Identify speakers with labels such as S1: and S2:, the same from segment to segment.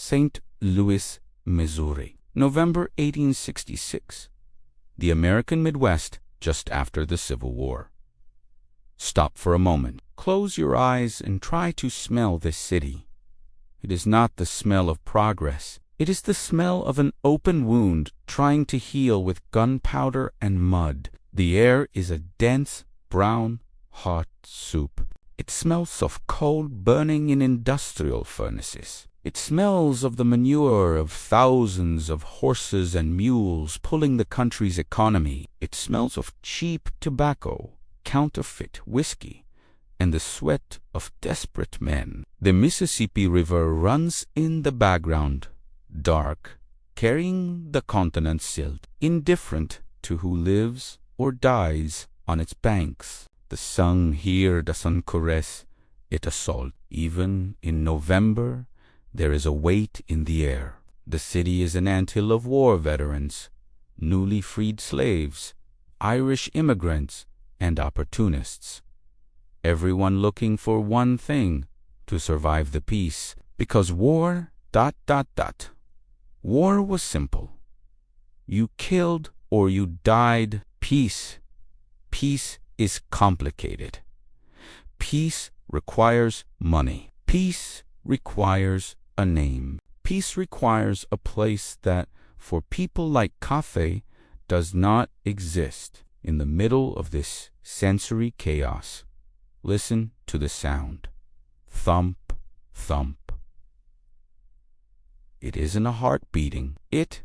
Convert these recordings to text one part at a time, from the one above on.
S1: St. Louis, Missouri. November 1866. The American Midwest just after the Civil War. Stop for a moment. Close your eyes and try to smell this city. It is not the smell of progress. It is the smell of an open wound trying to heal with gunpowder and mud. The air is a dense, brown, hot soup. It smells of coal burning in industrial furnaces. It smells of the manure of thousands of horses and mules pulling the country's economy. It smells of cheap tobacco, counterfeit whiskey, and the sweat of desperate men. The Mississippi River runs in the background, dark, carrying the continent's silt, indifferent to who lives or dies on its banks. The sun here doesn't caress, it assaults. Even in November, there is a weight in the air. The city is an anthill of war veterans, newly freed slaves, Irish immigrants, and opportunists. Everyone looking for one thing, to survive the peace. Because war, ... War was simple. You killed or you died. Peace is complicated. Peace requires money. Peace requires a name. Peace requires a place that, for people like Cathay, does not exist. In the middle of this sensory chaos, listen to the sound. Thump, thump. It isn't a heart beating. It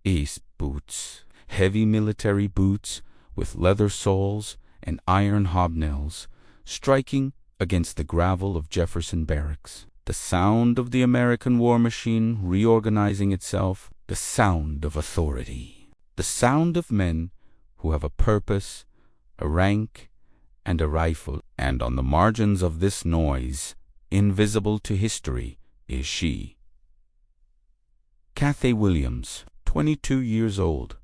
S1: is boots. Heavy military boots with leather soles and iron hobnails striking against the gravel of Jefferson Barracks. The sound of the American war machine reorganizing itself. The sound of authority. The sound of men who have a purpose, a rank, and a rifle. And on the margins of this noise, invisible to history, is she. Cathay Williams, 22 years old.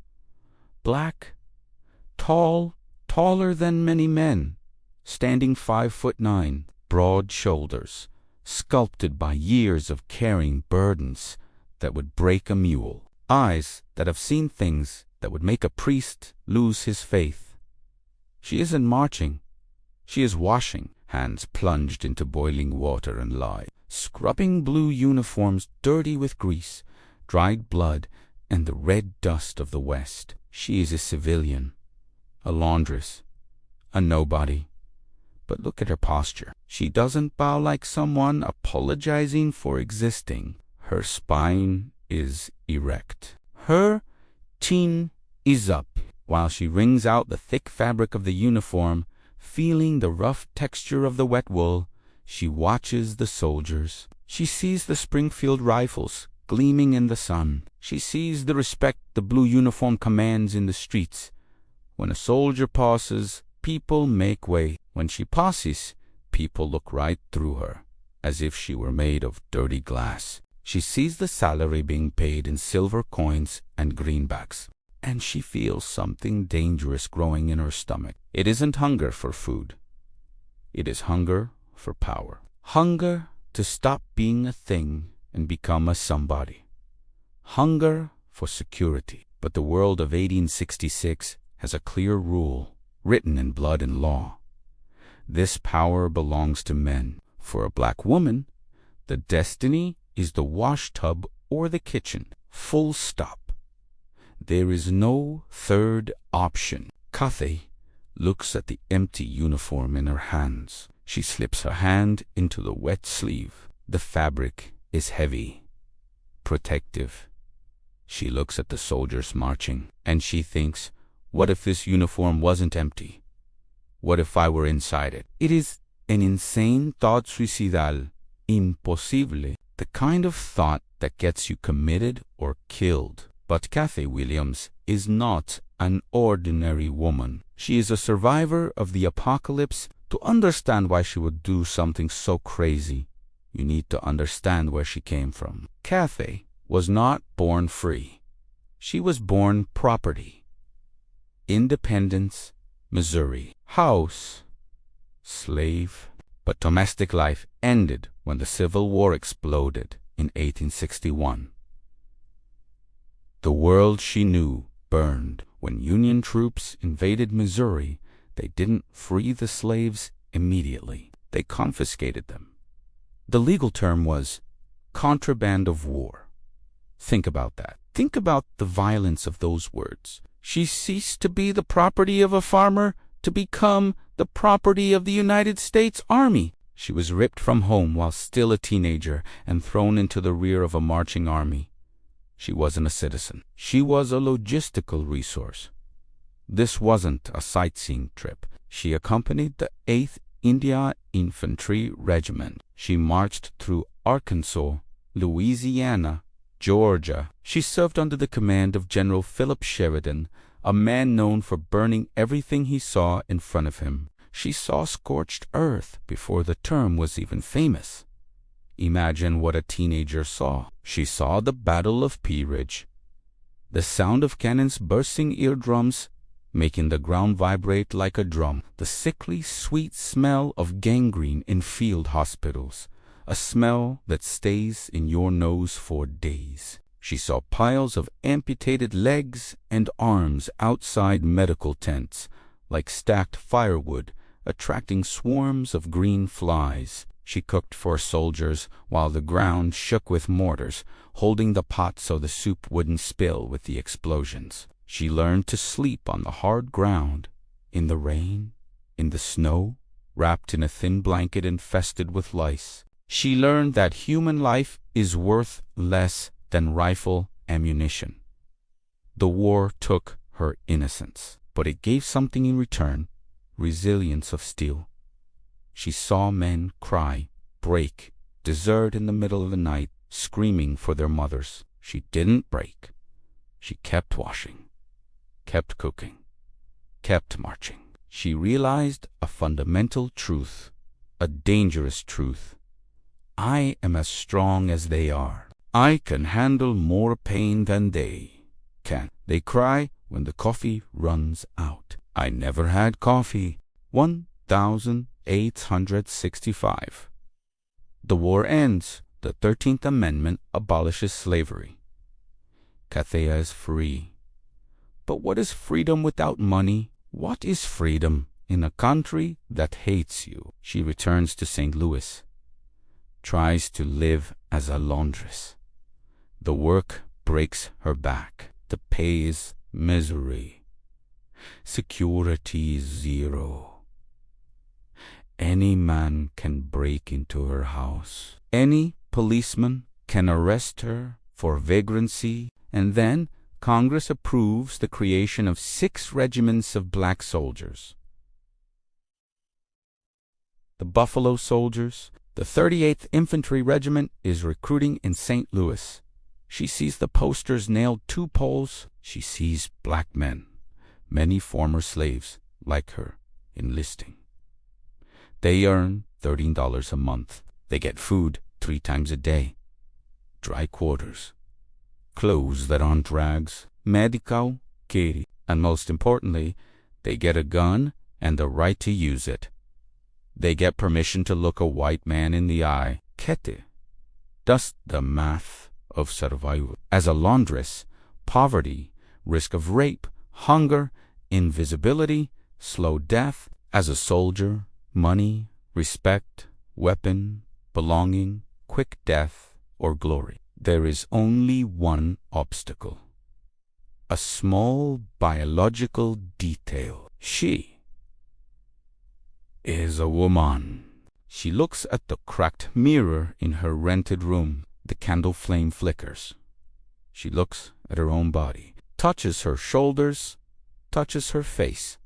S1: Black, tall, taller than many men, standing 5'9", broad shoulders, sculpted by years of carrying burdens that would break a mule. Eyes that have seen things that would make a priest lose his faith. She isn't marching. She is washing, hands plunged into boiling water and lye, scrubbing blue uniforms dirty with grease, dried blood, and the red dust of the West. She is a civilian, a laundress, a nobody. But look at her posture. She doesn't bow like someone apologizing for existing. Her spine is erect. Her chin is up, while she wrings out the thick fabric of the uniform, feeling the rough texture of the wet wool. She watches the soldiers. She sees the Springfield rifles gleaming in the sun. She sees the respect the blue uniform commands in the streets. When a soldier passes, people make way. When she passes, people look right through her, as if she were made of dirty glass. She sees the salary being paid in silver coins and greenbacks, and she feels something dangerous growing in her stomach. It isn't hunger for food. It is hunger for power. Hunger to stop being a thing and become a somebody. Hunger for security. But the world of 1866 has a clear rule, written in blood and law. This power belongs to men. For a black woman, the destiny is the washtub or the kitchen. Full stop. There is no third option. Cathay looks at the empty uniform in her hands. She slips her hand into the wet sleeve. The fabric is heavy, protective. She looks at the soldiers marching, and she thinks, what if this uniform wasn't empty? What if I were inside it? It is an insane thought suicidal, imposible, the kind of thought that gets you committed or killed. But Cathay Williams is not an ordinary woman. She is a survivor of the apocalypse. To understand why she would do something so crazy, you need to understand where she came from. Cathay was not born free. She was born property. Independence, Missouri. House, slave. But domestic life ended when the Civil War exploded. in 1861. The world she knew burned. When Union troops invaded Missouri, they didn't free the slaves immediately. They confiscated them. The legal term was contraband of war. Think about that. Think about the violence of those words. She ceased to be the property of a farmer to become the property of the United States Army. She was ripped from home while still a teenager and thrown into the rear of a marching army. She wasn't a citizen. She was a logistical resource. This wasn't a sightseeing trip. She accompanied the 8th India Infantry Regiment. She marched through Arkansas, Louisiana, Georgia. She served under the command of General Philip Sheridan, a man known for burning everything he saw in front of him. She saw scorched earth before the term was even famous. Imagine what a teenager saw. She saw the Battle of Pea Ridge, the sound of cannons bursting eardrums, making the ground vibrate like a drum, the sickly sweet smell of gangrene in field hospitals, a smell that stays in your nose for days. She saw piles of amputated legs and arms outside medical tents, like stacked firewood, attracting swarms of green flies. She cooked for soldiers while the ground shook with mortars, holding the pot so the soup wouldn't spill with the explosions. She learned to sleep on the hard ground, in the rain, in the snow, wrapped in a thin blanket infested with lice. She learned that human life is worth less than rifle ammunition. The war took her innocence, but it gave something in return: resilience of steel. She saw men cry, break, desert in the middle of the night, screaming for their mothers. She didn't break. She kept washing, kept cooking, kept marching. She realized a fundamental truth, a dangerous truth. I am as strong as they are. I can handle more pain than they can. They cry when the coffee runs out. I never had coffee. 1865. The war ends. The 13th Amendment abolishes slavery. Cathay is free. But what is freedom without money? What is freedom in a country that hates you? She returns to St. Louis, tries to live as a laundress. The work breaks her back. The pay is misery. Security is zero. Any man can break into her house. Any policeman can arrest her for vagrancy, and then Congress approves the creation of 6 regiments of black soldiers. The Buffalo Soldiers. The 38th Infantry Regiment is recruiting in St. Louis. She sees the posters nailed to poles. She sees black men, many former slaves like her, enlisting. They earn $13 a month. They get food 3 times a day, dry quarters, clothes that aren't rags, medical care, and most importantly, they get a gun and the right to use it. They get permission to look a white man in the eye. Kete. That's the math of survival. As a laundress, poverty, risk of rape, hunger, invisibility, slow death. As a soldier, money, respect, weapon, belonging, quick death, or glory. There is only one obstacle. A small biological detail. She is a woman. She looks at the cracked mirror in her rented room. The candle flame flickers. She looks at her own body, touches her shoulders, touches her face.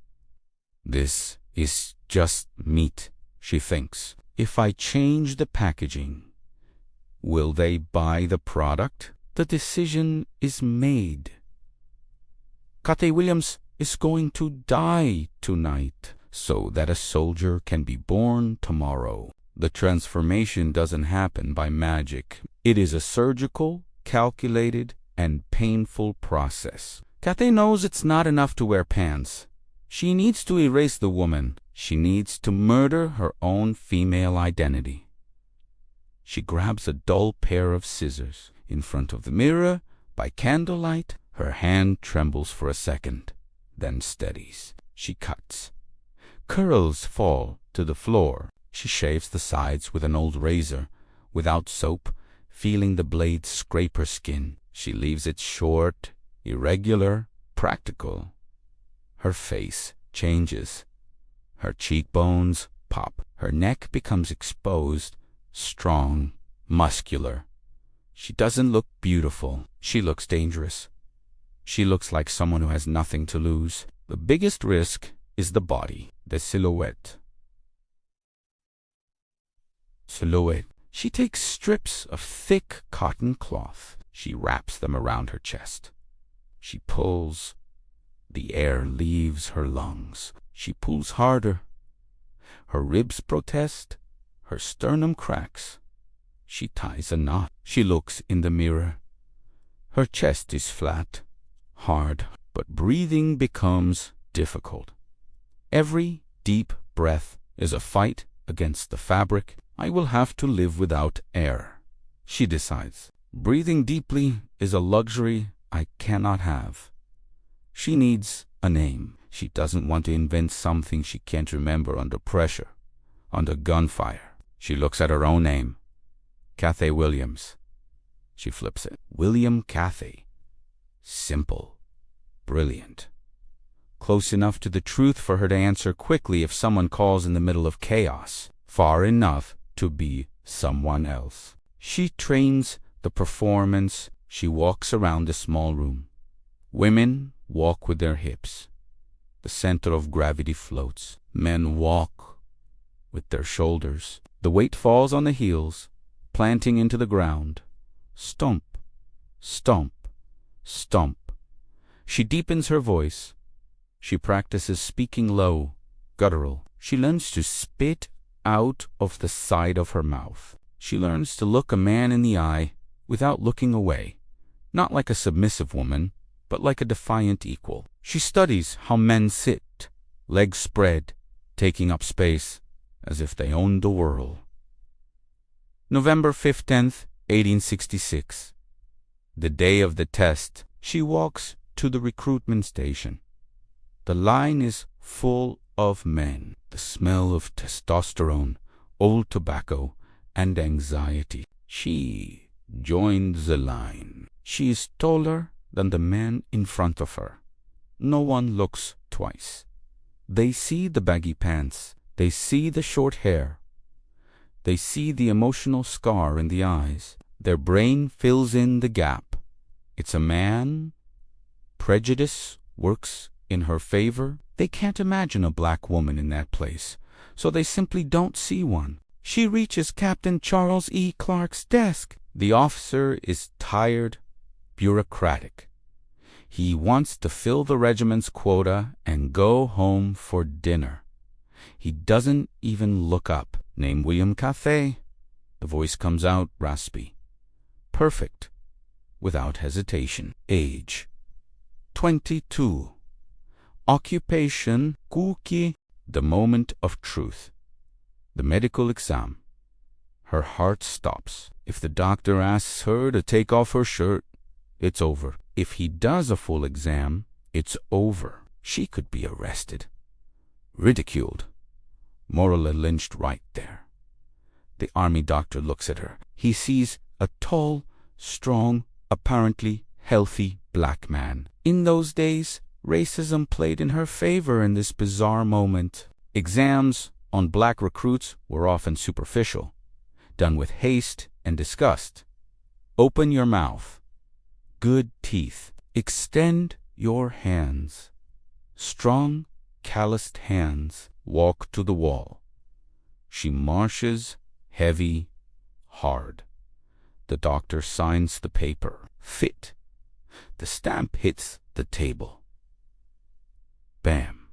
S1: This is just meat, she thinks. If I change the packaging, will they buy the product? The decision is made. Cathay Williams is going to die tonight so that a soldier can be born tomorrow. The transformation doesn't happen by magic. It is a surgical, calculated, and painful process. Cathay knows it's not enough to wear pants. She needs to erase the woman. She needs to murder her own female identity. She grabs a dull pair of scissors. In front of the mirror, by candlelight, her hand trembles for a second, then steadies. She cuts. Curls fall to the floor. She shaves the sides with an old razor, without soap, feeling the blade scrape her skin. She leaves it short, irregular, practical. Her face changes. Her cheekbones pop. Her neck becomes exposed, strong, muscular. She doesn't look beautiful. She looks dangerous. She looks like someone who has nothing to lose. The biggest risk is the body, the silhouette. She takes strips of thick cotton cloth. She wraps them around her chest. She pulls. The air leaves her lungs. She pulls harder. Her ribs protest. Her sternum cracks. She ties a knot. She looks in the mirror. Her chest is flat, hard, but breathing becomes difficult. Every deep breath is a fight against the fabric. I will have to live without air, she decides. Breathing deeply is a luxury I cannot have. She needs a name. She doesn't want to invent something she can't remember under pressure, under gunfire. She looks at her own name, Cathay Williams. She flips it. William Cathay. Simple. Brilliant. Close enough to the truth for her to answer quickly if someone calls in the middle of chaos. Far enough to be someone else. She trains the performance. She walks around the small room. Women walk with their hips. The center of gravity floats. Men walk with their shoulders. The weight falls on the heels, planting into the ground. Stomp, stomp, stomp. She deepens her voice. She practices speaking low, guttural. She learns to spit out of the side of her mouth. She learns to look a man in the eye without looking away, not like a submissive woman, but like a defiant equal. She studies how men sit, legs spread, taking up space, as if they owned the world. November 15th, 1866. The day of the test, she walks to the recruitment station. The line is full of men. The smell of testosterone, old tobacco, and anxiety. She joins the line. She is taller than the man in front of her. No one looks twice. They see the baggy pants. They see the short hair. They see the emotional scar in the eyes. Their brain fills in the gap. It's a man. Prejudice works in her favor. They can't imagine a black woman in that place, so they simply don't see one. She reaches Captain Charles E. Clark's desk. The officer is tired, bureaucratic. He wants to fill the regiment's quota and go home for dinner. He doesn't even look up. Name William Cathay. The voice comes out raspy. Perfect, without hesitation. Age, 22. Occupation, cookie. The moment of truth. The medical exam. Her heart stops. If the doctor asks her to take off her shirt, it's over. If he does a full exam, it's over. She could be arrested, ridiculed, morally lynched right there. The army doctor looks at her. He sees a tall, strong, apparently healthy black man. In those days, racism played in her favor in this bizarre moment. Exams on black recruits were often superficial, done with haste and disgust. Open your mouth. Good teeth. Extend your hands. Strong, calloused hands. Walk to the wall. She marches, heavy, hard. The doctor signs the paper. Fit. The stamp hits the table. Bam.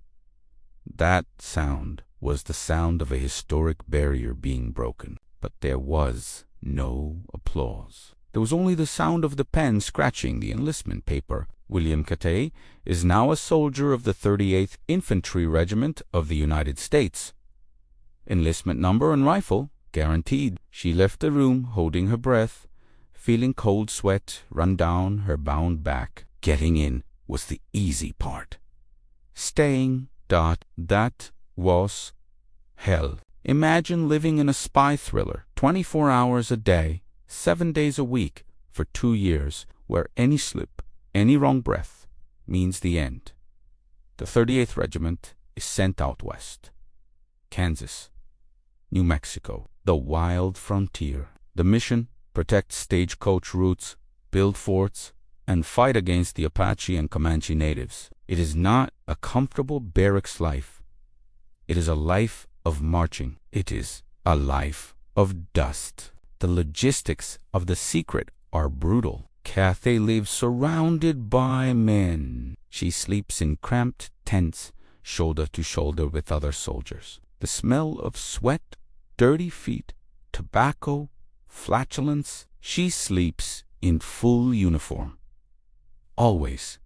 S1: That sound was the sound of a historic barrier being broken, but there was no applause. There was only the sound of the pen scratching the enlistment paper. William Cathay is now a soldier of the 38th Infantry Regiment of the United States. Enlistment number and rifle Guaranteed. She left the room holding her breath, feeling cold sweat run down her bound back. Getting in was the easy part. Staying, that was hell. Imagine living in a spy thriller, 24 hours a day, 7 days a week, for 2 years, where any slip, any wrong breath, means the end. The 38th Regiment is sent out west. Kansas, New Mexico, the wild frontier. The mission: protect stagecoach routes, build forts, and fight against the Apache and Comanche natives. It is not a comfortable barracks life. It is a life of marching. It is a life of dust. The logistics of the secret are brutal. Cathay lives surrounded by men. She sleeps in cramped tents, shoulder to shoulder with other soldiers. The smell of sweat, dirty feet, tobacco, flatulence. She sleeps in full uniform. Always.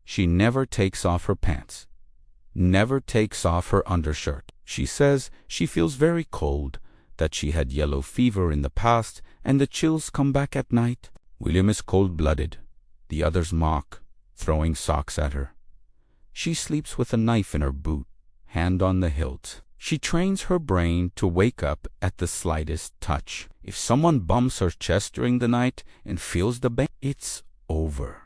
S1: She never takes off her pants, never takes off her undershirt. She says she feels very cold, that she had yellow fever in the past, and the chills come back at night. William is cold-blooded. The others mock, throwing socks at her. She sleeps with a knife in her boot, hand on the hilt. She trains her brain to wake up at the slightest touch. If someone bumps her chest during the night and feels the bang, it's over.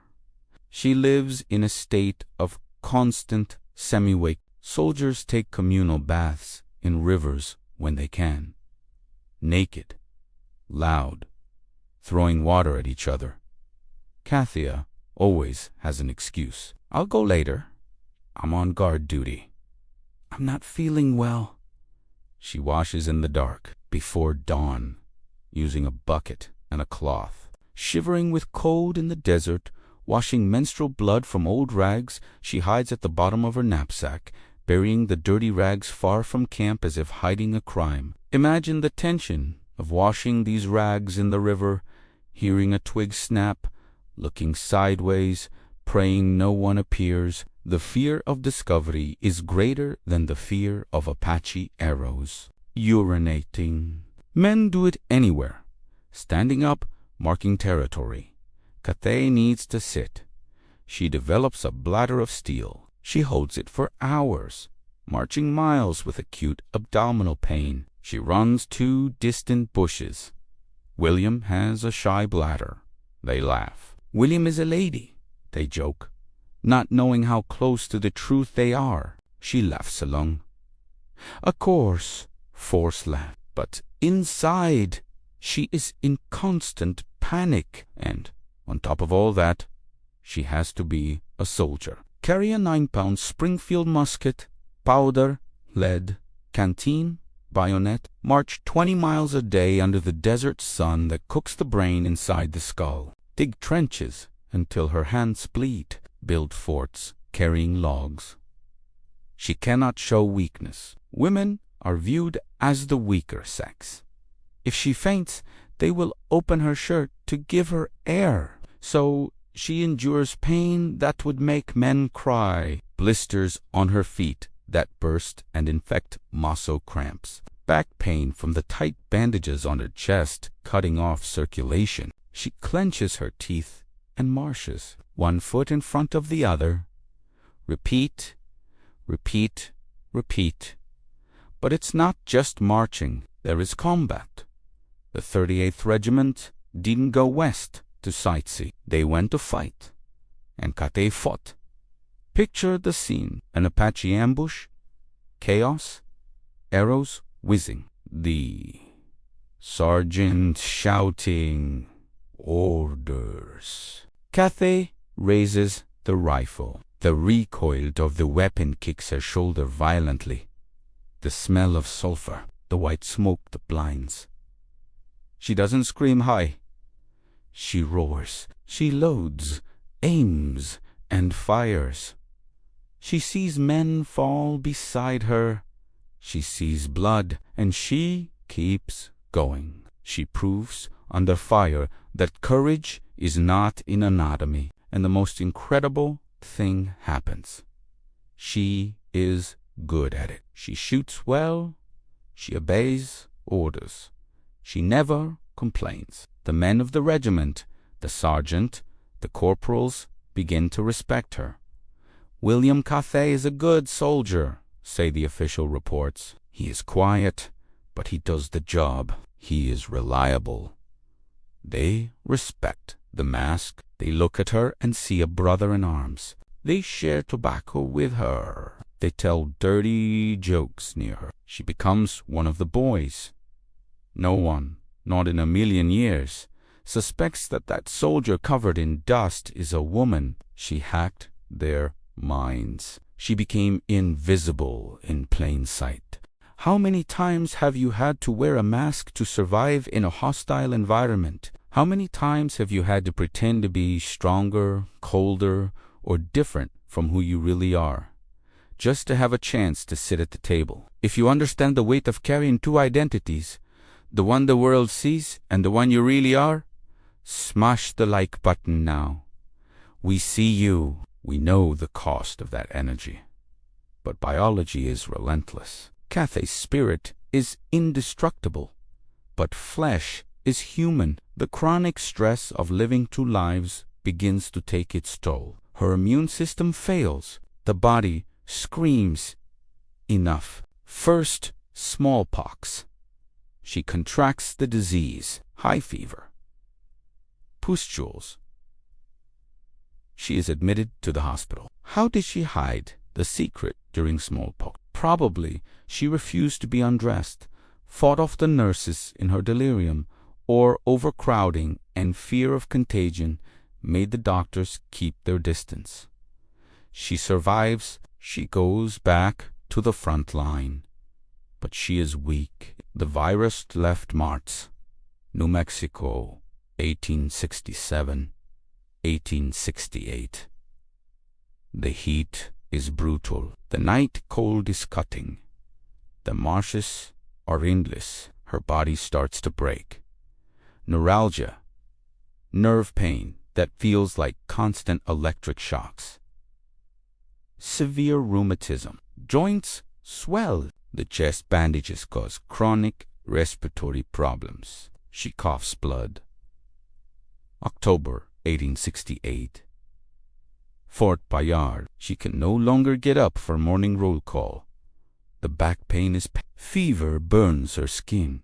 S1: She lives in a state of constant semi-wake. Soldiers take communal baths in rivers when they can. Naked, loud, throwing water at each other. Cathay always has an excuse. I'll go later. I'm on guard duty. I'm not feeling well. She washes in the dark before dawn, using a bucket and a cloth. Shivering with cold in the desert, washing menstrual blood from old rags, she hides at the bottom of her knapsack, burying the dirty rags far from camp as if hiding a crime. Imagine the tension of washing these rags in the river, hearing a twig snap, looking sideways, praying no one appears. The fear of discovery is greater than the fear of Apache arrows. Urinating. Men do it anywhere. Standing up, marking territory. Cathay needs to sit. She develops a bladder of steel. She holds it for hours, marching miles with acute abdominal pain. She runs to distant bushes. William has a shy bladder. They laugh. William is a lady, they joke, not knowing how close to the truth they are. She laughs along. A coarse, forced laugh. But inside, she is in constant panic. And on top of all that, she has to be a soldier. Carry a 9-pound Springfield musket, powder, lead, canteen, bayonet. March 20 miles a day under the desert sun that cooks the brain inside the skull. Dig trenches until her hands bleed. Build forts carrying logs. She cannot show weakness. Women are viewed as the weaker sex. If she faints, they will open her shirt to give her air. So she endures pain that would make men cry. Blisters on her feet that burst and infect mosso cramps. Back pain from the tight bandages on her chest, cutting off circulation. She clenches her teeth and marches, one foot in front of the other. Repeat, repeat, repeat. But it's not just marching. There is combat. The 38th Regiment didn't go west to sightsee. They went to fight. And Cathay fought. Picture the scene. An Apache ambush. Chaos. Arrows whizzing. The sergeant shouting orders. Cathay raises the rifle. The recoil of the weapon kicks her shoulder violently. The smell of sulfur, the white smoke that blinds. She doesn't scream high. She roars. She loads, aims, and fires. She sees men fall beside her. She sees blood, and she keeps going. She proves under fire that courage is not in anatomy, and the most incredible thing happens. She is good at it. She shoots well. She obeys orders. She never complains. The men of the regiment, the sergeant, the corporals, begin to respect her. William Cathay is a good soldier, say the official reports. He is quiet, but he does the job. He is reliable. They respect the mask. They look at her and see a brother in arms. They share tobacco with her. They tell dirty jokes near her. She becomes one of the boys. No one, not in a million years, suspects that that soldier covered in dust is a woman. She hacked their minds. She became invisible in plain sight. How many times have you had to wear a mask to survive in a hostile environment? How many times have you had to pretend to be stronger, colder, or different from who you really are, just to have a chance to sit at the table? If you understand the weight of carrying two identities, the one the world sees and the one you really are, smash the like button now. We see you. We know the cost of that energy. But biology is relentless. Cathay's spirit is indestructible, but flesh is human. The chronic stress of living two lives begins to take its toll. Her immune system fails. The body screams, enough. First, smallpox. She contracts the disease, high fever, pustules. She is admitted to the hospital. How did she hide the secret during smallpox? Probably she refused to be undressed, fought off the nurses in her delirium, or overcrowding and fear of contagion made the doctors keep their distance. She survives. She goes back to the front line. But she is weak. The virus left marks. New Mexico, 1867, 1868. The heat is brutal. The night cold is cutting. The marshes are endless. Her body starts to break. Neuralgia, nerve pain that feels like constant electric shocks. Severe rheumatism. Joints swell. The chest bandages cause chronic respiratory problems. She coughs blood. October 1868. Fort Bayard. She can no longer get up for morning roll call. The back pain is fever burns her skin.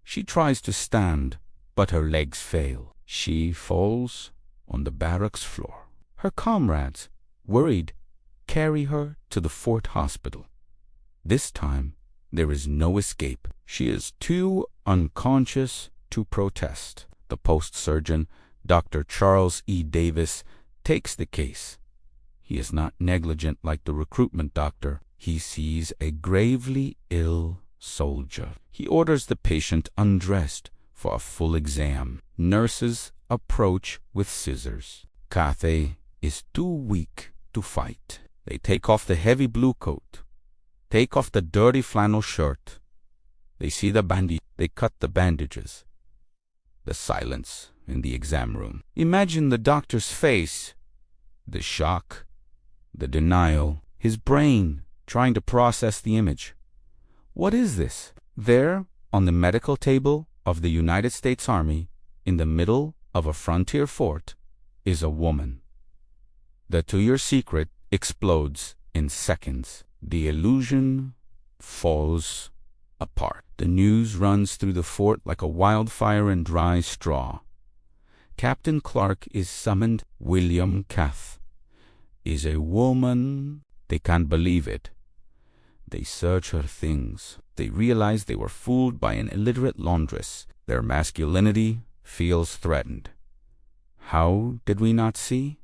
S1: She tries to stand, but her legs fail. She falls on the barracks floor. Her comrades, worried, carry her to the fort hospital. This time, there is no escape. She is too unconscious to protest. The post surgeon, Dr. Charles E. Davis, takes the case. He is not negligent like the recruitment doctor. He sees a gravely ill soldier. He orders the patient undressed for a full exam. Nurses approach with scissors. Cathay is too weak to fight. They take off the heavy blue coat, take off the dirty flannel shirt. They see the bandage. They cut the bandages. The silence in the exam room. Imagine the doctor's face, the shock, the denial, his brain trying to process the image. What is this? There, on the medical table of the United States Army, in the middle of a frontier fort, is a woman. The 2-year secret explodes in seconds. The illusion falls apart. The news runs through the fort like a wildfire in dry straw. Captain Clark is summoned. William Cath is a woman. They can't believe it. They search her things. They realize they were fooled by an illiterate laundress. Their masculinity feels threatened. How did we not see?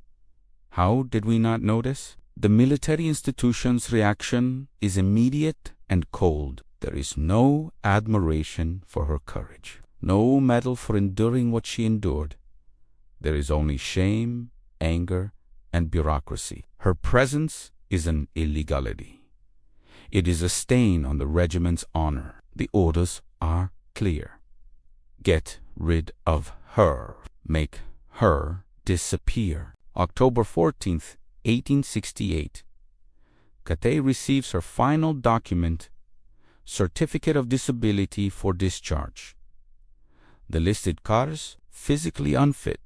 S1: How did we not notice? The military institution's reaction is immediate and cold. There is no admiration for her courage, no medal for enduring what she endured. There is only shame, anger, and bureaucracy. Her presence is an illegality. It is a stain on the regiment's honor. The orders are clear. Get rid of her. Make her disappear. October 14th, 1868. Cathay receives her final document certificate of disability for discharge. The listed cars, physically unfit.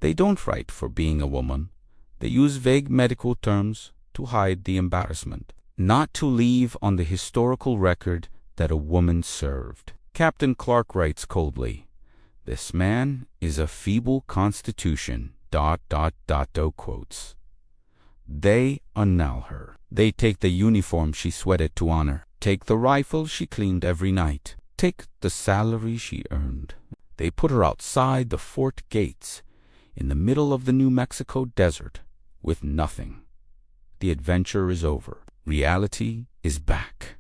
S1: They don't write for being a woman. They use vague medical terms to hide the embarrassment, not to leave on the historical record that a woman served. Captain Clark writes coldly, "This man is a feeble constitution, ... quotes. They annul her. They take the uniform she sweated to honor, take the rifle she cleaned every night, take the salary she earned. They put her outside the fort gates, in the middle of the New Mexico desert, with nothing. The adventure is over. Reality is back.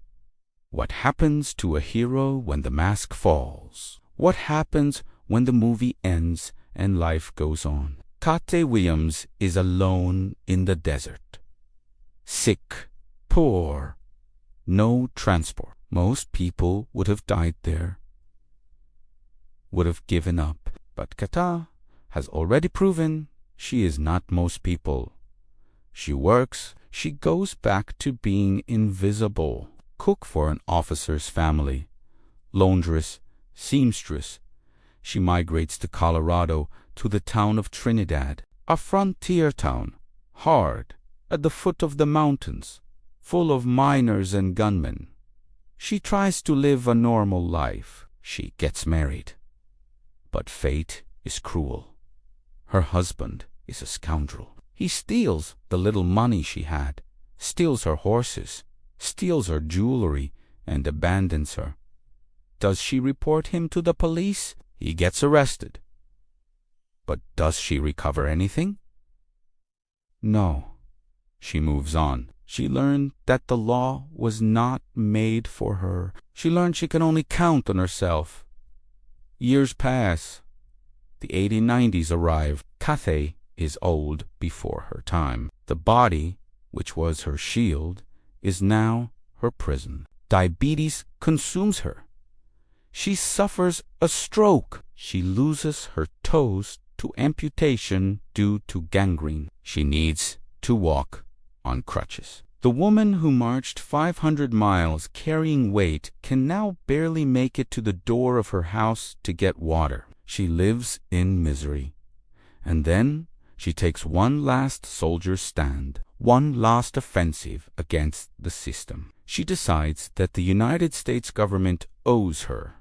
S1: What happens to a hero when the mask falls? What happens when the movie ends and life goes on? Cathay Williams is alone in the desert. Sick, poor, no transport. Most people would have died there, would have given up. But Cathay has already proven she is not most people. She works, she goes back to being invisible. Cook for an officer's family, laundress, seamstress. She migrates to Colorado, to the town of Trinidad, a frontier town, hard, at the foot of the mountains, full of miners and gunmen. She tries to live a normal life. She gets married. But fate is cruel. Her husband is a scoundrel. He steals the little money she had, steals her horses, steals her jewelry, and abandons her. Does she report him to the police? He gets arrested. But does she recover anything? No. She moves on. She learned that the law was not made for her. She learned she can only count on herself. Years pass. The 1890s arrive. Cathay is old before her time. The body, which was her shield, is now her prison. Diabetes consumes her. She suffers a stroke. She loses her toes to amputation due to gangrene. She needs to walk on crutches. The woman who marched 500 miles carrying weight can now barely make it to the door of her house to get water. She lives in misery. And then she takes one last soldier's stand, one last offensive against the system. She decides that the United States government owes her.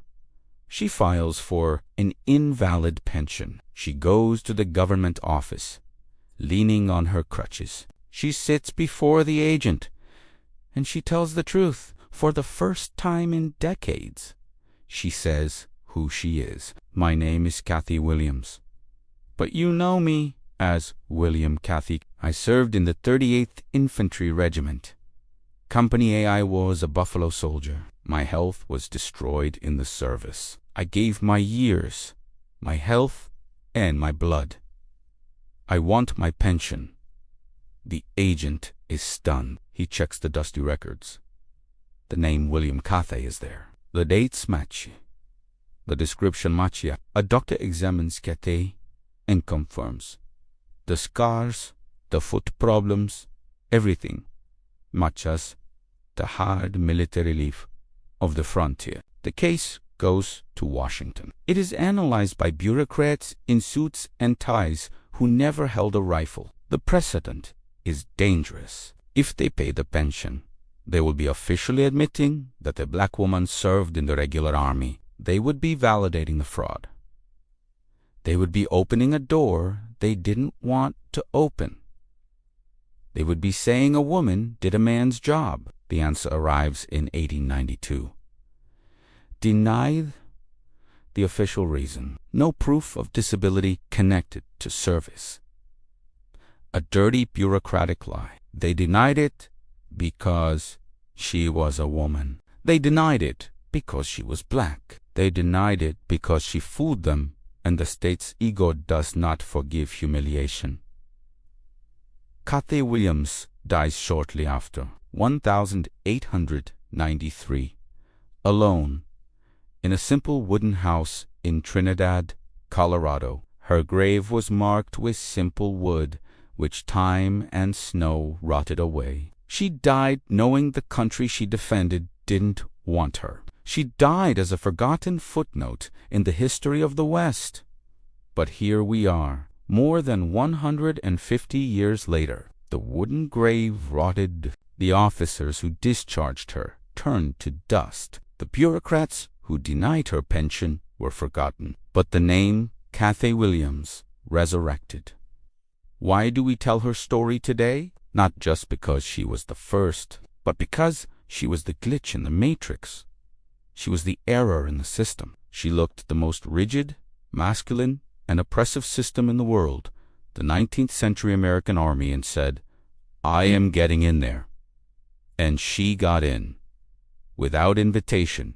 S1: She files for an invalid pension. She goes to the government office, leaning on her crutches. She sits before the agent, and she tells the truth for the first time in decades. She says who she is. "My name is Cathay Williams, but you know me as William Cathay. I served in the 38th Infantry Regiment. Company A, I was a Buffalo soldier. My health was destroyed in the service. I gave my years, my health, and my blood. I want my pension." The agent is stunned. He checks the dusty records. The name William Cathay is there. The dates match. The description matches. A doctor examines Cathay and confirms. The scars, the foot problems, everything matches the hard military life of the frontier. The case goes to Washington. It is analyzed by bureaucrats in suits and ties who never held a rifle. The precedent is dangerous. If they pay the pension, they will be officially admitting that the black woman served in the regular army. They would be validating the fraud. They would be opening a door they didn't want to open. They would be saying a woman did a man's job. The answer arrives in 1892. Denied the official reason. No proof of disability connected to service. A dirty bureaucratic lie. They denied it because she was a woman. They denied it because she was black. They denied it because she fooled them, and the state's ego does not forgive humiliation. Cathay Williams dies shortly after, 1893, alone, in a simple wooden house in Trinidad, Colorado. Her grave was marked with simple wood, which time and snow rotted away. She died knowing the country she defended didn't want her. She died as a forgotten footnote in the history of the West. But here we are, more than 150 years later. The wooden grave rotted. The officers who discharged her turned to dust. The bureaucrats who denied her pension were forgotten. But the name Cathay Williams resurrected. Why do we tell her story today? Not just because she was the first, but because she was the glitch in the matrix. She was the error in the system. She looked the most rigid, masculine, and oppressive system in the world, the 19th century American army, and said, "I am getting in there." And she got in, without invitation,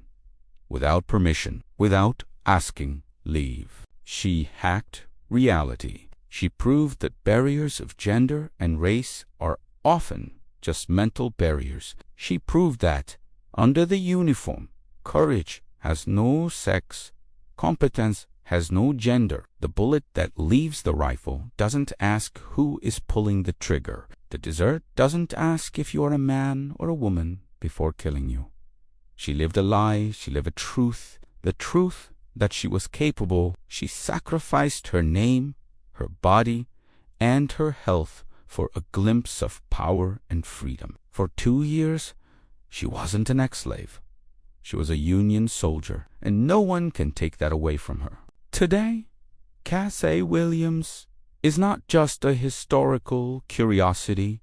S1: without permission, without asking leave. She hacked reality. She proved that barriers of gender and race are often just mental barriers. She proved that, under the uniform, courage has no sex, competence has no gender. The bullet that leaves the rifle doesn't ask who is pulling the trigger. The desert doesn't ask if you are a man or a woman before killing you. She lived a lie, she lived a truth, the truth that she was capable. She sacrificed her name, her body, and her health for a glimpse of power and freedom. For 2 years, she wasn't an ex-slave. She was a Union soldier, and no one can take that away from her. Today, Cathay Williams is not just a historical curiosity.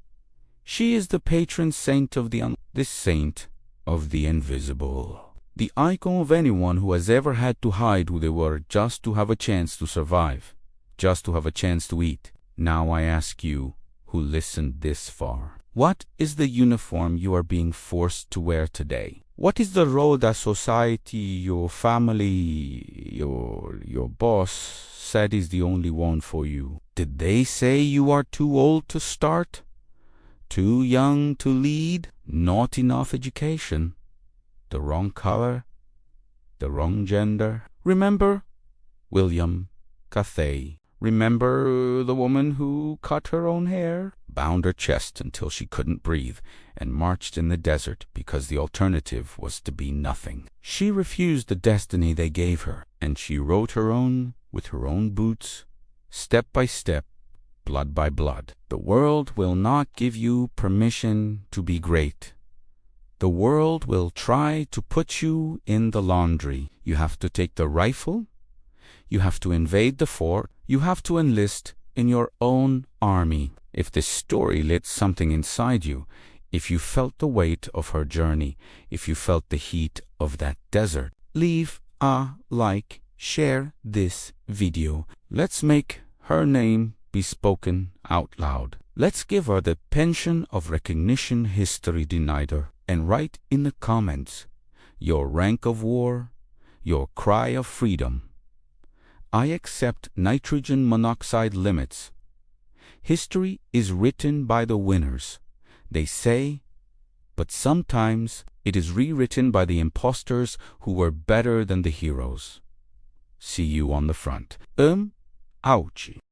S1: She is the patron saint of the saint of the invisible. The icon of anyone who has ever had to hide who they were just to have a chance to survive, just to have a chance to eat. Now I ask you, who listened this far, what is the uniform you are being forced to wear today? What is the role that society, your family, your boss said is the only one for you? Did they say you are too old to start? Too young to lead? Not enough education? The wrong color? The wrong gender? Remember William Cathay. Remember the woman who cut her own hair, bound her chest until she couldn't breathe, and marched in the desert because the alternative was to be nothing. She refused the destiny they gave her, and she wrote her own with her own boots, step by step, blood by blood. The world will not give you permission to be great. The world will try to put you in the laundry. You have to take the rifle. You have to invade the fort. You have to enlist in your own army. If this story lit something inside you, if you felt the weight of her journey, if you felt the heat of that desert, leave a like, share this video. Let's make her name be spoken out loud. Let's give her the pension of recognition history denied her. And write in the comments your rank of war, your cry of freedom. I accept nitrogen monoxide limits. History is written by the winners, they say, but sometimes it is rewritten by the imposters who were better than the heroes. See you on the front. Ouchie.